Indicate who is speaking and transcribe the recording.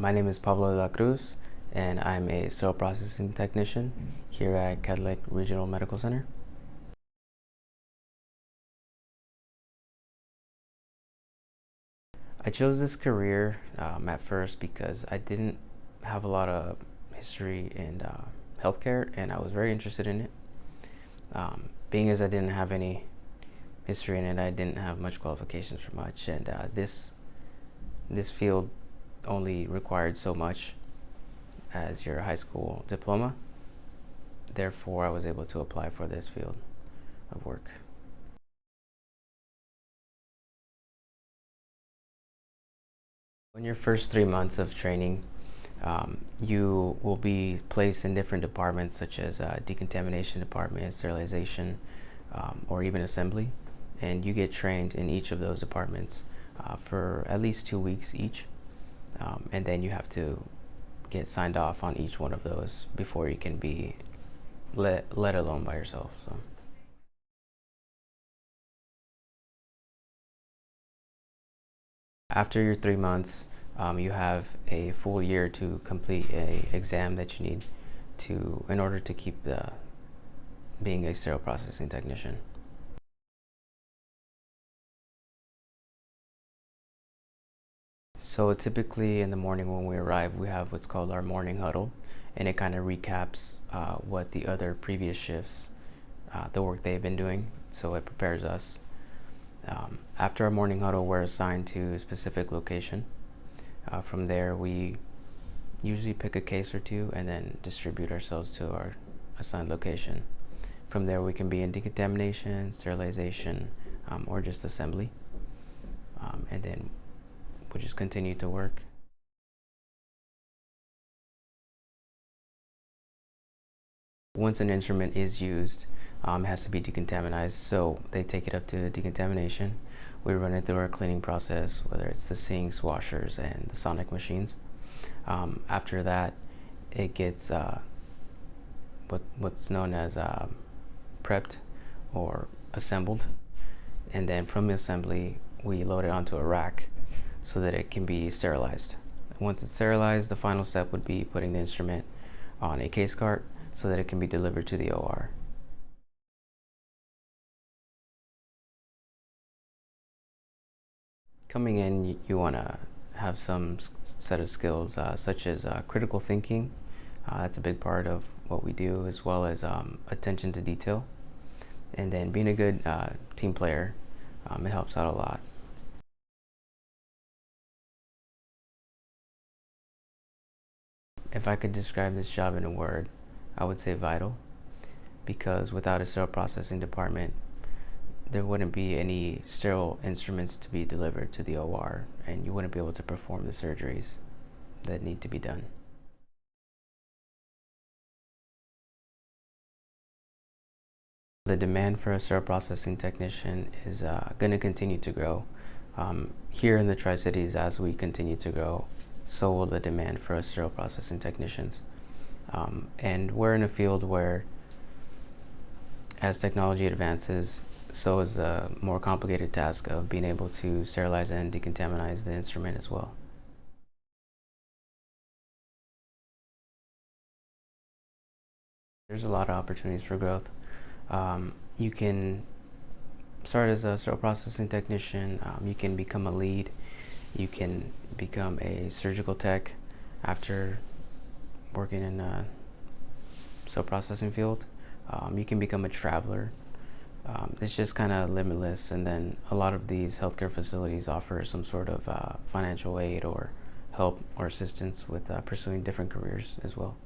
Speaker 1: My name is Pablo de la Cruz, and I'm a sterile processing technician here at Cadillac Regional Medical Center. I chose this career at first because I didn't have a lot of history in healthcare, and I was very interested in it. Being as I didn't have any history in it, I didn't have much qualifications for much, and this field only required so much as your high school diploma. Therefore, I was able to apply for this field of work. In your first 3 months of training, you will be placed in different departments such as decontamination department, sterilization, or even assembly. And you get trained in each of those departments for at least 2 weeks each. And then you have to get signed off on each one of those before you can be let alone by yourself. So. After your 3 months, you have a full year to complete a exam that you need in order to keep being a sterile processing technician. So typically in the morning when we arrive, we have what's called our morning huddle, and it kind of recaps what the other previous shifts, the work they've been doing, so it prepares us. After our morning huddle, we're assigned to a specific location. From there, we usually pick a case or two and then distribute ourselves to our assigned location. From there, we can be in decontamination, sterilization, or just assembly. And then we'll just continue to work. Once an instrument is used, it has to be decontaminized, so they take it up to decontamination. We run it through our cleaning process, whether it's the sinks, washers, and the sonic machines. After that, it gets what's known as prepped or assembled, and then from the assembly, we load it onto a rack so that it can be sterilized. Once it's sterilized, the final step would be putting the instrument on a case cart so that it can be delivered to the OR. Coming in, you want to have some set of skills such as critical thinking. That's a big part of what we do, as well as attention to detail. And then being a good team player, it helps out a lot. If I could describe this job in a word, I would say vital, because without a sterile processing department, there wouldn't be any sterile instruments to be delivered to the OR, and you wouldn't be able to perform the surgeries that need to be done. The demand for a sterile processing technician is going to continue to grow. Here in the Tri-Cities, as we continue to grow, so will the demand for us sterile processing technicians. And we're in a field where, as technology advances, so is the more complicated task of being able to sterilize and decontaminize the instrument as well. There's a lot of opportunities for growth. You can start as a sterile processing technician. You can become a lead. You can become a surgical tech after working in a sterile processing field. You can become a traveler. It's just kind of limitless, and then a lot of these healthcare facilities offer some sort of financial aid or help or assistance with pursuing different careers as well.